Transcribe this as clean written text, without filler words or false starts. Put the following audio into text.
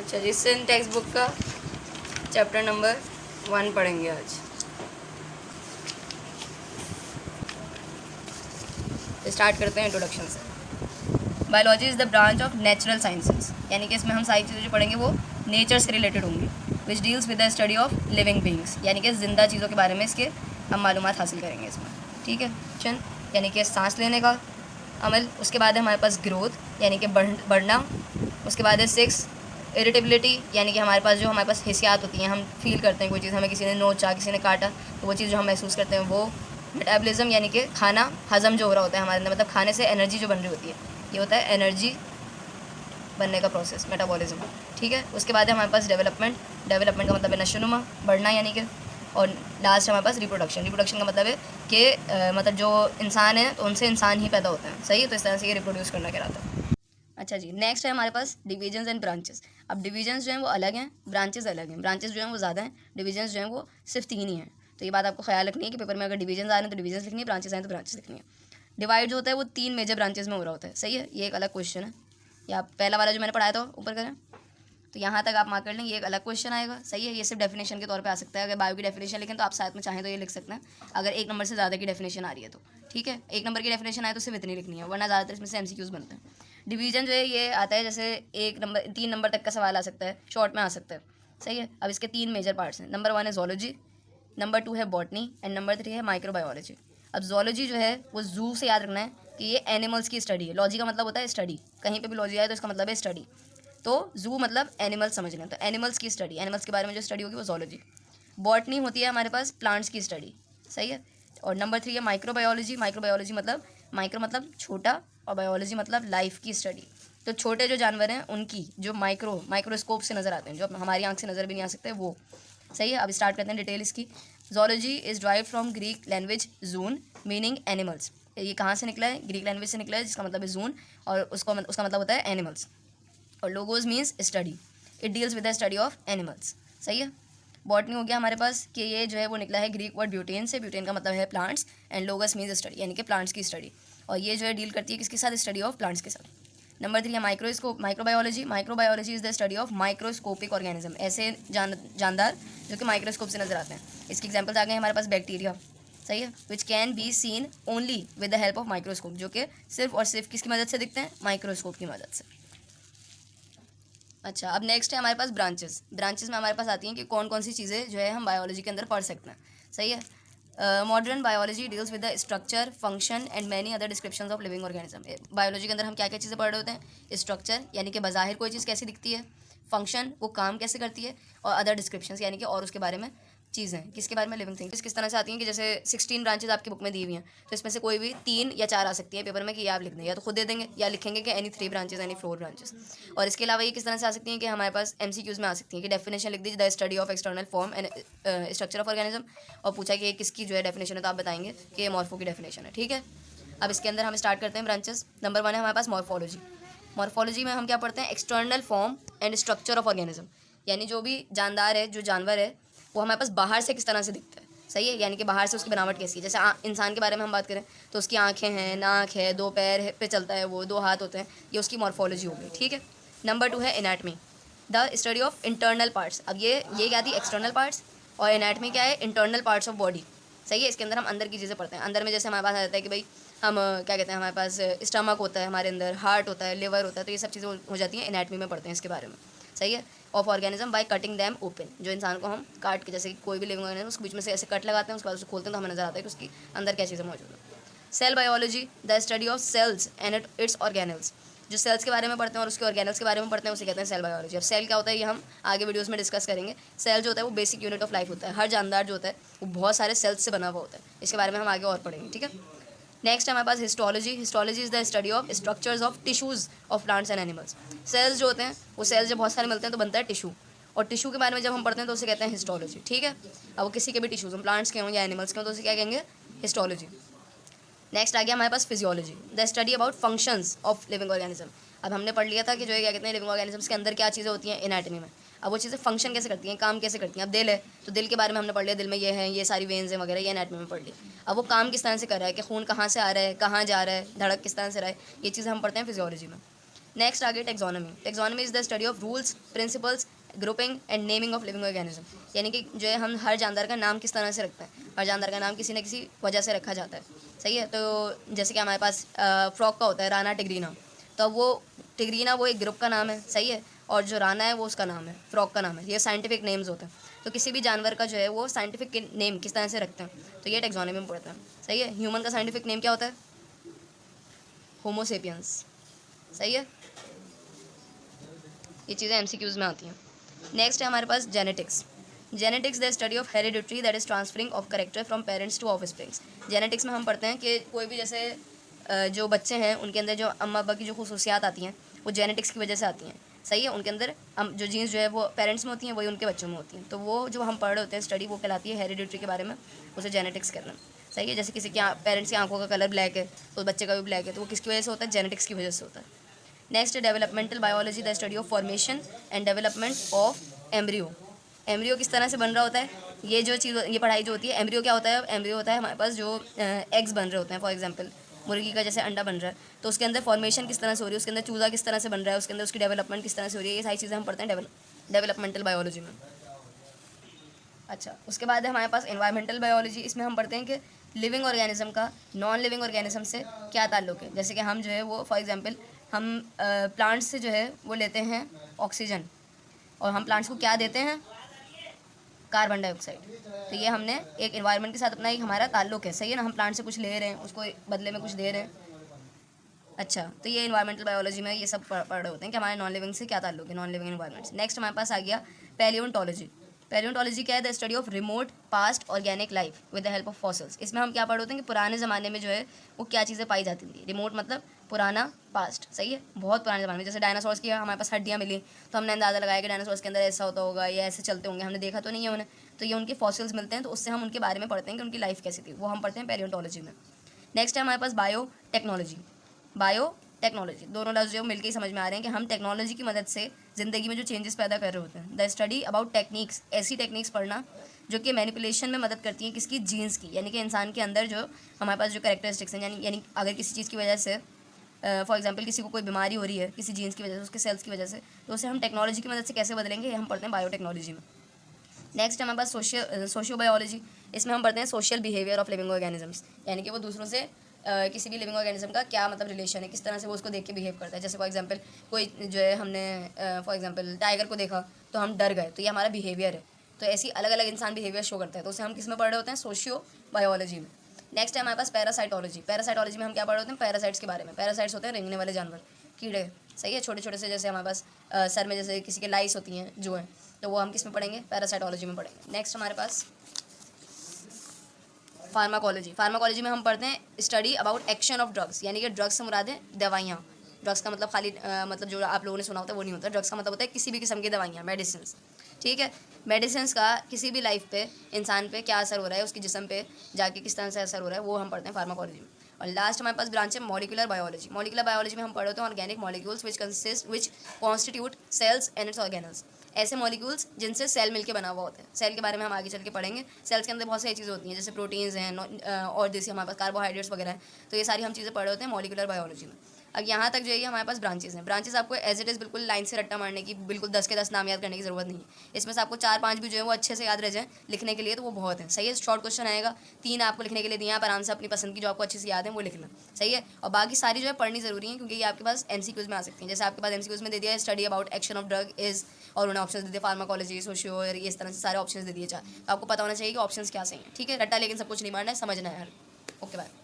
अच्छा जी, Sindh text book का chapter number 1 पढ़ेंगे आज। स्टार्ट करते हैं इंट्रोडक्शन से। Biology is the branch of natural sciences, यानी कि इसमें हम सारी चीज़ें जो पढ़ेंगे वो नेचर से रिलेटेड होंगी। Which deals with the study of living beings, यानी कि जिंदा चीज़ों के बारे में इसके हम मालूमात हासिल करेंगे इसमें। ठीक है, चंद यानी कि सांस लेने का अमल। उसके बाद है हमारे पास ग्रोथ यानी कि बढ़ना। उसके बाद है 6 इरिटेबिलिटी, यानी कि हमारे पास जो हमारे पास हिस्सियात होती हैं, हम फील करते हैं कोई चीज़, हमें किसी ने नोचा, किसी ने काटा, तो वो चीज़ जो हम महसूस करते हैं वो। मेटाबॉलिज्म, यानी कि खाना हजम जो हो रहा होता है हमारे अंदर, मतलब खाने से एनर्जी जो बन रही होती है, ये होता है एनर्जी बनने का प्रोसेस, मेटाबॉलिज्म। ठीक है, उसके बाद है हमारे पास डेवलपमेंट। डेवलपमेंट का मतलब है नशोनुमा, बढ़ना यानी कि। और लास्ट हमारे पास रिप्रोडक्शन। रिप्रोडक्शन का मतलब है कि मतलब जो इंसान है तो उनसे इंसान ही पैदा होते हैं। सही है, तो इस तरह से ये रिप्रोड्यूस करना कहलाता है। अच्छा जी, नेक्स्ट है हमारे पास डिवीजन्स एंड ब्रांचेस। अब डिवीजन्स जो हैं वो अलग हैं, ब्रांचेस अलग हैं। ब्रांचेस जो हैं वो ज़्यादा हैं, डिवीजन्स जो हैं वो सिर्फ 3 ही हैं। तो ये बात आपको ख्याल रखनी है कि पेपर में अगर डिवीजन्स आ रहे हैं तो डिवीजन्स लिखनी है, ब्रांचेस आए तो ब्रांचेस लिखनी है। डिवाइड जो होता है वो 3 मेजर ब्रांचेस में हो रहा होता है। सही है, ये एक अलग क्वेश्चन है। या पहला वाला जो मैंने पढ़ाया था ऊपर करें, तो यहाँ तक आप मार्क कर लें, ये एक अलग क्वेश्चन आएगा। सही है, ये सिर्फ डेफिनेशन के तौर पे आ सकता है। अगर बायो की डेफिनेशन लिखें तो आप साथ में चाहें तो ये लिख सकते हैं, अगर 1 नंबर से ज़्यादा की डेफिनेशन आ रही है तो। ठीक है, 1 नंबर की डेफिनेशन आए तो सिर्फ इतनी लिखनी है, वरना ज़्यादातर इसमें से एमसीक्यूज़ बनते हैं। डिवीजन जो है ये आता है जैसे 3 नंबर तक का सवाल आ सकता है, शॉर्ट में आ सकता है। सही है, अब इसके 3 मेजर पार्ट्स हैं। नंबर 1 है जोलॉजी, नंबर 2 है बॉटनी एंड नंबर 3 है माइक्रोबायोलॉजी। अब जोलॉजी जो है वो जू से याद रखना है कि ये एनिमल्स की स्टडी है। लॉजी का मतलब होता है स्टडी, कहीं पे भी लॉजी आए तो इसका मतलब है स्टडी। तो जू मतलब एनिमल्स समझ लें, तो एनिमल्स की स्टडी, एनिमल्स के बारे में जो स्टडी होगी वो जोलॉजी। बॉटनी होती है हमारे पास प्लांट्स की स्टडी। सही है, और नंबर 3 है माइक्रोबायोलॉजी। माइक्रोबायोलॉजी मतलब माइक्रो मतलब छोटा, और बायोलॉजी मतलब लाइफ की स्टडी। तो छोटे जो जानवर हैं उनकी जो माइक्रोस्कोप से नज़र आते हैं, जो हमारी आंख से नज़र भी नहीं आ सकते वो। सही है, अब स्टार्ट करते हैं डिटेल इसकी। Zoology is drive from Greek language June meaning animals. ये कहाँ से निकला है? ग्रीक लैंग्वेज से निकला है, जिसका मतलब है जून, और उसका मतलब होता है एनिमल्स। और logos means study, it deals with the study of animals. सही है, बॉटनी हो गया हमारे पास कि ये जो है वो निकला है ग्रीक वर्ड ब्यूटेन से। ब्यूटेन का मतलब है प्लांट्स, एंड लोगस मीन्स स्टडी, यानी कि प्लांट्स की स्टडी। और ये जो है डील करती है किसके साथ? स्टडी ऑफ प्लांट्स के साथ। नंबर 3 है microbiology. Microbiology is the study of microscopic organism, ऐसे जानदार जो कि माइक्रोस्कोप से नजर आते हैं। इसके एग्जाम्पल्स आ गए हमारे पास बैक्टीरिया। सही है, which can be seen only with the help of microscope, जो कि सिर्फ और सिर्फ किसकी मदद से दिखते हैं? माइक्रोस्कोप की मदद से। अच्छा, अब नेक्स्ट है हमारे पास ब्रांचेस। ब्रांचेस में हमारे पास आती हैं कि कौन कौन सी चीज़ें जो है हम बायोलॉजी के अंदर पढ़ सकते हैं। सही है, modern biology deals with the structure, function and many other descriptions of living organism. Biology के अंदर हम क्या क्या चीज़ें पढ़ रहे होते हैं? स्ट्रक्चर, यानी कि बज़ाहिर कोई चीज़ कैसी दिखती है। फंक्शन, वो काम कैसे करती है। और अदर डिस्क्रिप्शंस, यानी कि और उसके बारे में चीज़ें, किसके बारे में? Living things. किस तरह से आती हैं कि जैसे 16 ब्रांचेज आपकी बुक में दी हुई हैं, तो इसमें से कोई भी 3 या 4 आ सकती है पेपर में कि ये आप लिख दें, या तो खुद दे देंगे या लिखेंगे कि एनी 3 ब्रांचेज, एनी 4 ब्रांचेस। और इसके अलावा ये किस तरह से आ सकती हैं कि हमारे पास एमसीक्यूज़ में आ सकती हैं कि डेफिनेशन लिख दीजिए, the study of external form and structure of organism, और पूछा कि ये किसकी जो है डेफिनेशन है, तो आप बताएंगे कि ये मॉर्फो की डेफिनेशन है। ठीक है, अब इसके अंदर हम स्टार्ट करते हैं ब्रांचेस। नंबर 1 है हमारे पास मॉर्फोलॉजी। मॉर्फोलॉजी में हम क्या पढ़ते हैं? External form and structure of organism, यानी जो भी जानदार है, जो जानवर है, वो हमारे पास बाहर से किस तरह से दिखता है। सही है, यानी कि बाहर से उसकी बनावट कैसी है। जैसे इंसान के बारे में हम बात करें तो उसकी आंखें हैं, नाक है, 2 पैर पे चलता है, वो 2 हाथ होते हैं, ये उसकी मॉर्फोलॉजी हो गई। ठीक है, नंबर 2 है anatomy, the study of internal parts. अब ये क्या थी? एक्सटर्नल पार्ट्स, और एनाटमी क्या है? Internal parts of body. सही है, इसके अंदर हम अंदर की चीज़ें पढ़ते हैं। अंदर में जैसे हमारे पास आ जाता है कि भाई हम क्या कहते हैं, हमारे पास स्टमक होता है, हमारे अंदर हार्ट होता है, लिवर होता है, तो ये सब चीज़ें हो जाती हैं, एनाटमी में पढ़ते हैं इसके बारे में। सही है, of organism by cutting them open, जो इंसान को हम काट के, जैसे कोई भी लिविंग ऑर्गेनिज्म उसके बीच में से ऐसे कट लगाते हैं, उसके बाद उसे खोलते हैं तो हमें नजर आता है कि उसकी अंदर क्या चीज़ें मौजूद है। Cell biology, the study of cells and its organelles, जो सेल्स के बारे में पढ़ते हैं और उसके ऑर्गेनल्स के बारे में पढ़ते हैं, उसे कहते हैं सेल बायोलॉजी। अब सेल क्या होता है ये हम आगे वीडियोस में डिस्कस करेंगे। सेल जो होता है वो बेसिक यूनिट ऑफ लाइफ होता है। हर जानदार जो होता है वो बहुत सारे सेल्स से बना हुआ होता है। इसके बारे में हम आगे और पढ़ेंगे। ठीक है, नेक्स्ट है हमारे पास histology. Histology is the study of structures of tissues of plants and animals. Cells जो होते हैं वो सेल्स जब बहुत सारे मिलते हैं तो बनता है टिश्यू, और टिश्यू के बारे में जब हम पढ़ते हैं तो उसे कहते हैं हिस्टोलॉजी। ठीक है, अब वो किसी के भी टिश्यूज़ हम प्लांट्स के हों या एनिमल्स के हों तो उसे क्या कहेंगे? हिस्टोलॉजी। नेक्स्ट आ गया हमारे पास physiology, the study about functions of living organism. अब हमने पढ़ लिया था कि जो है क्या कहते हैं, लिविंग ऑर्गेनिजम्स के अंदर क्या चीज़ें होती हैं? एनाटमी में। अब वो चीज़ें फंक्शन कैसे करती हैं, काम कैसे करती हैं? अब दिल है तो दिल के बारे में हमने पढ़ लिया, दिल में ये है, ये सारी वेन्स हैं वगैरह, ये एनाटमी में पढ़ ली। अब वो काम किस तरह से कर रहा है, कि खून कहाँ से आ रहा है, कहाँ जा रहा है, धड़क किस तरह से रहा है, ये चीज़ें हम पढ़ते हैं फिजियोलॉजी में। नेक्स्ट आगे taxonomy. Taxonomy is the study of rules, principles, grouping and naming of living organism. यानी कि जो है हम हर जानदार का नाम किस तरह से रखते हैं, हर जानदार का नाम किसी न किसी वजह से रखा जाता है, सही है। तो जैसे कि हमारे पास फ्रॉक का होता है राना टिग्रीना, तो वो टिग्रीना वो एक ग्रुप का नाम है, सही है, और जो राना है वो उसका नाम है, फ्रॉक का नाम है। ये साइंटिफिक नेम्स होते हैं। तो किसी भी जानवर का जो है वो साइंटिफिक नेम किस तरह से रखते हैं, तो ये टेक्सोनॉमी में पड़ता है, सही है। ह्यूमन का साइंटिफिक नेम क्या होता है? होमो सेपियंस, सही है। ये चीज़ें एमसीक्यूज़ में आती हैं। नेक्स्ट है हमारे पास genetics. Genetics the study of hereditary that is transferring of character from parents to offsprings. Genetics में हम पढ़ते हैं कि कोई भी जैसे जो बच्चे हैं उनके अंदर जो अम्मा अब्बा की जो खुसूसियात आती हैं वो जेनेटिक्स की वजह से आती हैं, सही है। उनके अंदर जो जीन्स जो है वो पेरेंट्स में होती हैं, वही उनके बच्चों में होती हैं। तो वो जो हम पढ़ रहे होते हैं स्टडी, वो कहलाती है हेरिडिटरी के बारे में, उसे जेनेटिक्स करना, सही है। जैसे किसी के पेरेंट्स की आंखों का कलर ब्लैक है तो बच्चे का भी ब्लैक है, तो वो किसकी वजह से होता है? जेनेटिक्स की वजह से होता है। Next developmental biology, the study of formation and development of embryo. Embryo किस तरह से बन रहा होता है, ये जो चीज़, ये पढ़ाई जो होती है। एम्ब्रियो क्या होता है? एम्ब्रियो होता है हमारे पास जो एग्स बन रहे होते हैं। फॉर एग्जांपल मुर्गी का जैसे अंडा बन रहा है, तो उसके अंदर फॉर्मेशन किस तरह से हो रही है, उसके अंदर चूजा किस तरह से बन रहा है, उसके अंदर उसकी डेवलपमेंट किस तरह से हो रही है, ये सारी चीज़ें हम पढ़ते हैं डेवलपमेंटल बायोलॉजी में। अच्छा, उसके बाद है हमारे पास एनवायरमेंटल बायोलॉजी। इसमें हम पढ़ते हैं कि लिविंग ऑर्गेनिज्म का नॉन लिविंग ऑर्गेनिज्म से क्या ताल्लुक है। जैसे कि हम जो है वो फॉर एग्जांपल हम प्लांट्स से जो है वो लेते हैं ऑक्सीजन, और हम प्लांट्स को क्या देते हैं? Carbon dioxide. तो ये हमने एक एनवायरनमेंट के साथ अपना एक हमारा ताल्लुक है, सही है ना। हम प्लांट से कुछ ले रहे हैं, उसको बदले में कुछ दे रहे हैं। अच्छा, तो ये इन्वायरमेंटल बायोलॉजी में ये सब पढ़ रहे होते हैं कि हमारे नॉन लिविंग से क्या ताल्लुक है, नॉन लिविंग एनवायरमेंट से। नेक्स्ट हमारे पास आ गया पैलियोंटोलॉजी। पैलियोंटोलॉजी क्या है? The study of remote past organic life with the help of fossils. इसमें हम क्या पढ़ रहे होते हैं कि पुराने ज़माने में जो है वो क्या चीज़ें पाई जाती थी। रिमोट मतलब पुराना, पास्ट, सही है, बहुत पुराने ज़माने में। जैसे डायनासोर्स की हमारे पास हड्डियाँ मिली, तो हमने अंदाज़ा लगाया कि डायनासोर्स के अंदर ऐसा होता होगा, या ऐसे चलते होंगे, हमने देखा तो नहीं है उन्हें, तो ये उनके फॉसिल्स मिलते हैं, तो उससे हम उनके बारे में पढ़ते हैं कि उनकी लाइफ कैसी थी, वो हम पढ़ते हैं पैलियोंटोलॉजी में। नेक्स्ट है हमारे पास बायो टेक्नोलॉजी। बायो टेक्नोलॉजी, दोनों लफ्ज़ जो मिलकर ही समझ में आ रहे हैं कि हम टेक्नोलॉजी की मदद से ज़िंदगी में जो चेंजेस पैदा कर रहे होते हैं। द स्टडी अबाउट टेक्निक्स, ऐसी टेक्निक्स पढ़ना जो कि मैनिपुलेशन में मदद करती हैं किसकी? जीन्स की, यानी कि इंसान के अंदर जो हमारे पास जो कैरेक्टरिस्टिक्स हैं, यानी अगर किसी चीज़ की वजह से फॉर एग्जांपल किसी को कोई बीमारी हो रही है किसी जीन्स की वजह से, उसके सेल्स की वजह से, तो उसे हम टेक्नोलॉजी की मदद से कैसे बदलेंगे, ये हम पढ़ते हैं बायोटेक्नोलॉजी में। नेक्स्ट हमारे पास सोशियो बायोलॉजी। इसमें हम पढ़ते हैं social behaviour of living organisms, यानी कि वो दूसरों से किसी भी लिविंग ऑर्गेनिज्म का क्या मतलब रिलेशन है, किस तरह से वो उसको देख के बिहेव करता है। जैसे फॉर एग्जांपल कोई जो है हमने फॉर एग्जांपल टाइगर को देखा तो हम डर गए, तो ये हमारा बिहेवियर है। तो ऐसी अलग अलग इंसान बिहेवियर शो करता है, तो उसे हम किस में पढ़ रहे होते हैं? सोशियो बायोलॉजी में। नेक्स्ट है हमारे पास पैरासाइटोलॉजी। पैरासाइटोलॉजी में हम क्या पढ़ रहे होते हैं? पैरासाइट्स के बारे में। पैरासाइट्स होते हैं रेंगने वाले जानवर, कीड़े, सही है, छोटे छोटे से। जैसे हमारे पास सर में जैसे किसी के लाइस होती हैं जो हैं, तो वो हम किस में पढ़ेंगे? पैरासाइटोलॉजी में पढ़ेंगे। नेक्स्ट हमारे पास फार्माकोलॉजी। फार्माकोलॉजी में हम पढ़ते हैं study about action of drugs, यानी कि ड्रग्स से मुराद है दवाइयाँ। ड्रग्स का मतलब खाली मतलब जो आप लोगों ने सुना होता है वो नहीं होता। ड्रग्स का मतलब होता है किसी भी किस्म की दवाइयाँ, मेडिसिन, ठीक है। मेडिसिन का किसी भी लाइफ पे, इंसान पे क्या असर हो रहा है, उसके जिस्म पे जाके किस तरह से असर हो रहा है, वो हम पढ़ते हैं फार्माकोलॉजी में। और लास्ट हमारे पास ब्रांच है मॉलिकुलर बायोलॉजी। मॉलिकुलर बायोलॉजी में हम पढ़ होते हैं organic molecules which constitute cells and its organelles. ऐसे मॉलिक्यूल्स जिनसे सेल मिलकर बना हुआ होता है। सेल के बारे में हम आगे चल के पढ़ेंगे। सेल्स के अंदर बहुत सारी चीज़ें होती हैं, जैसे प्रोटीन्स हैं और जैसे हमारे पास कार्बोहाइड्रेट्स वगैरह हैं, तो ये सारी हम चीज़ें पढ़ रहे होते हैं मॉलिकुलर बायोलॉजी में। अब यहाँ तक जो है हमारे पास ब्रांचेस हैं। ब्रांचेस आपको एज इट इज़ बिल्कुल लाइन से रट्टा मारने की, बिल्कुल 10 के 10 नाम याद करने की ज़रूरत नहीं है। इसमें से आपको 4-5 भी जो है वो अच्छे से याद रह जाए लिखने के लिए, तो वो बहुत है, सही है। शॉर्ट क्वेश्चन आएगा, 3 आपको लिखने के लिए दिए, आप आराम से अपनी पसंद की जो आपको अच्छे से याद है वो लिखना, सही है। और बाकी सारी जो है पढ़नी ज़रूरी है, क्योंकि ये आपके पास एमसीक्यूज़ में आ सकती हैं। जैसे आपके पास एमसीक्यूज़ में दे दिया है study about action of drug is, और उन्हें ऑप्शन दे दिए फार्माकोलॉजी, सोशियो, और इस तरह से सारे ऑप्शन दे दिए जाए। तो आपको पता होना चाहिए कि ऑप्शन क्या सही है, ठीक है। रट्टा लेकिन सब कुछ नहीं मारना है, समझना है। Okay bye.